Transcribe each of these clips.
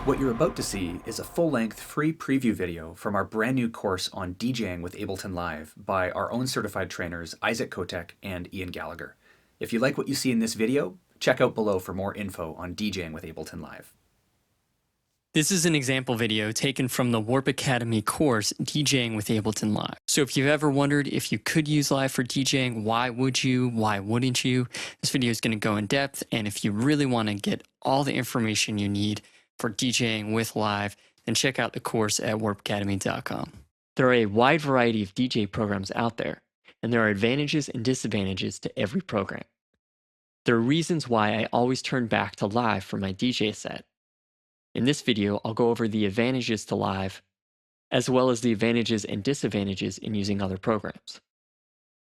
What you're about to see is a full-length free preview video from our brand new course on DJing with Ableton Live by our own certified trainers Isaac Cotec and Ian Gallagher. If you like what you see in this video, check out below for more info on DJing with Ableton Live. This is an example video taken from the Warp Academy course, DJing with Ableton Live. So if you've ever wondered if you could use Live for DJing, why would you, why wouldn't you? This video is going to go in depth, and if you really want to get all the information you need for DJing with Live, then check out the course at warpacademy.com. There are a wide variety of DJ programs out there, and there are advantages and disadvantages to every program. There are reasons why I always turn back to Live for my DJ set. In this video, I'll go over the advantages to Live, as well as the advantages and disadvantages in using other programs.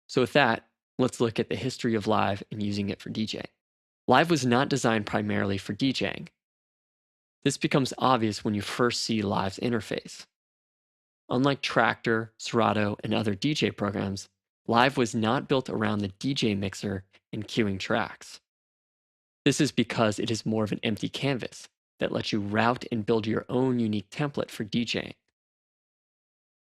So with that, let's look at the history of Live and using it for DJing. Live was not designed primarily for DJing. This becomes obvious when you first see Live's interface. Unlike Traktor, Serato, and other DJ programs, Live was not built around the DJ mixer and queuing tracks. This is because it is more of an empty canvas that lets you route and build your own unique template for DJing.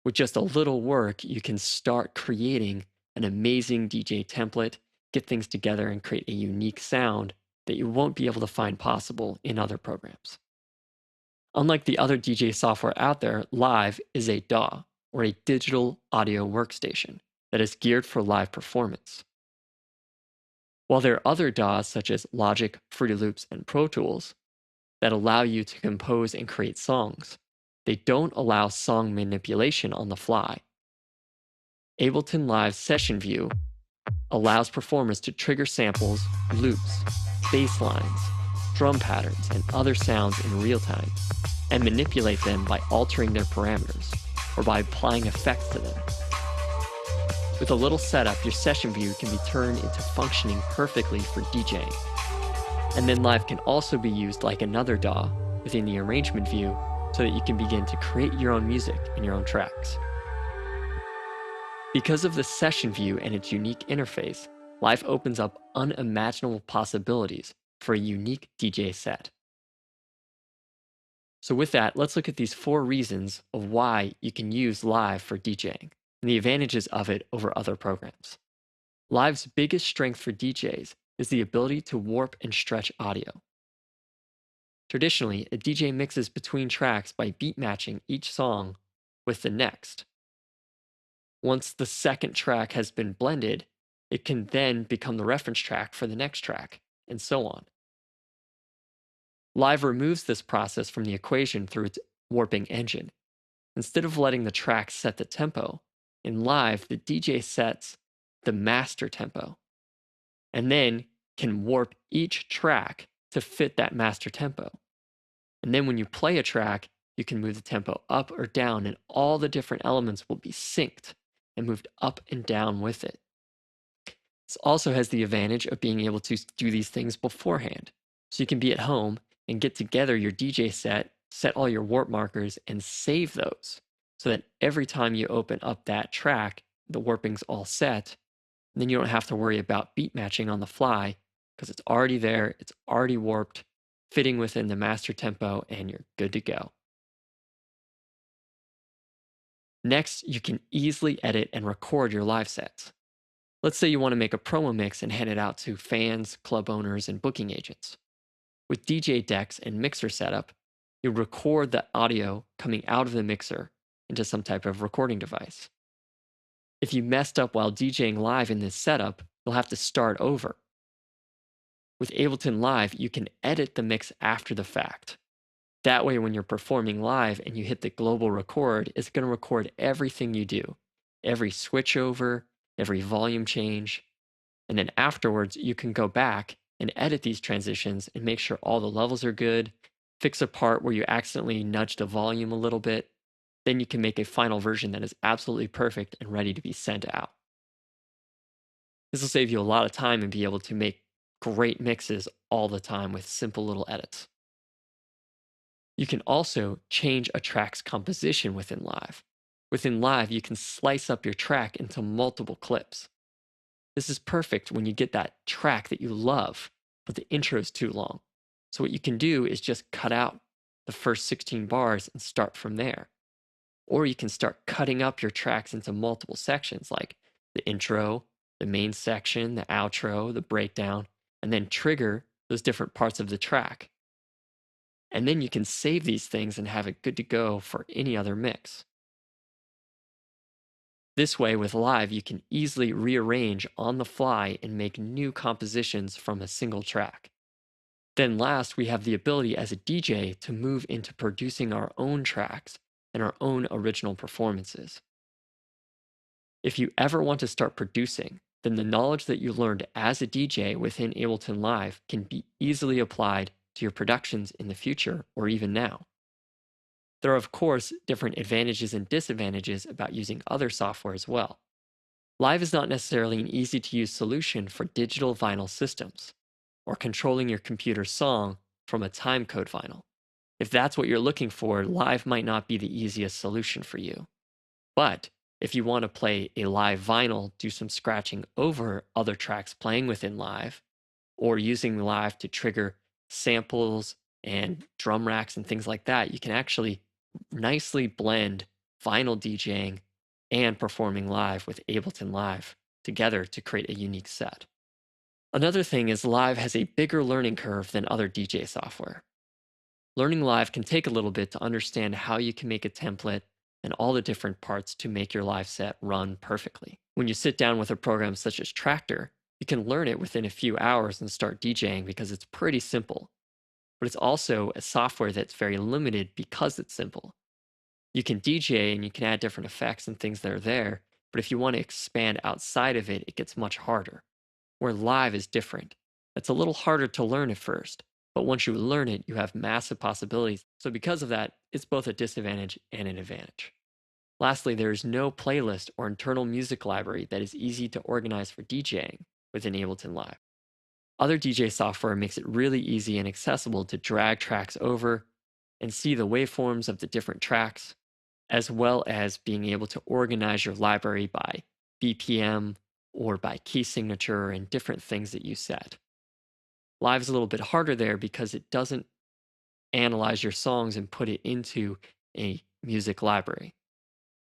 With just a little work, you can start creating an amazing DJ template, get things together, and create a unique sound that you won't be able to find possible in other programs. Unlike the other DJ software out there, Live is a DAW, or a digital audio workstation, that is geared for live performance. While there are other DAWs such as Logic, Fruity Loops, and Pro Tools that allow you to compose and create songs, they don't allow song manipulation on the fly. Ableton Live's Session View allows performers to trigger samples, loops, bass lines, drum patterns, and other sounds in real time, and manipulate them by altering their parameters or by applying effects to them. With a little setup, your session view can be turned into functioning perfectly for DJing. And then Live can also be used like another DAW within the arrangement view so that you can begin to create your own music and your own tracks. Because of the session view and its unique interface, Live opens up unimaginable possibilities for a unique DJ set. So with that, let's look at these 4 reasons of why you can use Live for DJing and the advantages of it over other programs. Live's biggest strength for DJs is the ability to warp and stretch audio. Traditionally, a DJ mixes between tracks by beat matching each song with the next. Once the second track has been blended, it can then become the reference track for the next track, and so on. Live removes this process from the equation through its warping engine. Instead of letting the track set the tempo, in Live, the DJ sets the master tempo, and then can warp each track to fit that master tempo. And then when you play a track, you can move the tempo up or down, and all the different elements will be synced and moved up and down with it. This also has the advantage of being able to do these things beforehand. So you can be at home and get together your DJ set, set all your warp markers, and save those so that every time you open up that track, the warping's all set. And then you don't have to worry about beat matching on the fly because it's already there, it's already warped, fitting within the master tempo, and you're good to go. Next, you can easily edit and record your live sets. Let's say you want to make a promo mix and hand it out to fans, club owners, and booking agents. With DJ decks and mixer setup, you record the audio coming out of the mixer into some type of recording device. If you messed up while DJing live in this setup, you'll have to start over. With Ableton Live, you can edit the mix after the fact. That way, when you're performing live and you hit the global record, it's going to record everything you do, every switch over, every volume change. And then afterwards, you can go back and edit these transitions and make sure all the levels are good, fix a part where you accidentally nudged a volume a little bit. Then you can make a final version that is absolutely perfect and ready to be sent out. This will save you a lot of time and be able to make great mixes all the time with simple little edits. You can also change a track's composition within Live. Within Live, you can slice up your track into multiple clips. This is perfect when you get that track that you love, but the intro is too long. So what you can do is just cut out the first 16 bars and start from there. Or you can start cutting up your tracks into multiple sections like the intro, the main section, the outro, the breakdown, and then trigger those different parts of the track. And then you can save these things and have it good to go for any other mix. This way, with Live, you can easily rearrange on the fly and make new compositions from a single track. Then last, we have the ability as a DJ to move into producing our own tracks and our own original performances. If you ever want to start producing, then the knowledge that you learned as a DJ within Ableton Live can be easily applied to your productions in the future or even now. There are, of course, different advantages and disadvantages about using other software as well. Live is not necessarily an easy-to-use solution for digital vinyl systems, or controlling your computer's song from a timecode vinyl. If that's what you're looking for, Live might not be the easiest solution for you. But if you want to play a live vinyl, do some scratching over other tracks playing within Live, or using Live to trigger samples and drum racks and things like that, you can actually nicely blend vinyl DJing and performing live with Ableton Live together to create a unique set. Another thing is Live has a bigger learning curve than other DJ software. Learning Live can take a little bit to understand how you can make a template and all the different parts to make your live set run perfectly. When you sit down with a program such as Tractor, you can learn it within a few hours and start DJing because it's pretty simple. But it's also a software that's very limited because it's simple. You can DJ and you can add different effects and things that are there, but if you want to expand outside of it, it gets much harder. Where Live is different. It's a little harder to learn at first, but once you learn it, you have massive possibilities. So because of that, it's both a disadvantage and an advantage. Lastly, there is no playlist or internal music library that is easy to organize for DJing within Ableton Live. Other DJ software makes it really easy and accessible to drag tracks over and see the waveforms of the different tracks, as well as being able to organize your library by BPM or by key signature and different things that you set. Live is a little bit harder there because it doesn't analyze your songs and put it into a music library.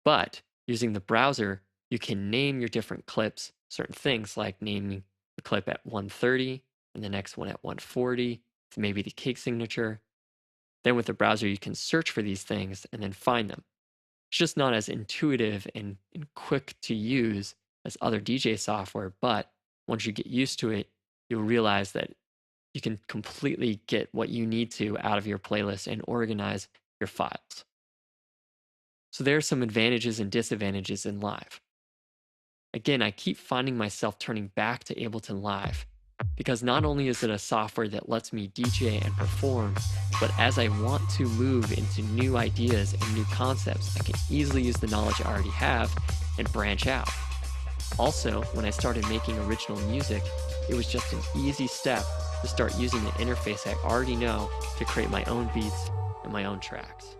But using the browser, you can name your different clips certain things like naming the clip at 130 and the next one at 140, maybe the key signature. Then with the browser, you can search for these things and then find them. It's just not as intuitive and quick to use as other DJ software, but once you get used to it, you'll realize that you can completely get what you need to out of your playlist and organize your files. So there are some advantages and disadvantages in Live. Again, I keep finding myself turning back to Ableton Live because not only is it a software that lets me DJ and perform, but as I want to move into new ideas and new concepts, I can easily use the knowledge I already have and branch out. Also, when I started making original music, it was just an easy step to start using the interface I already know to create my own beats and my own tracks.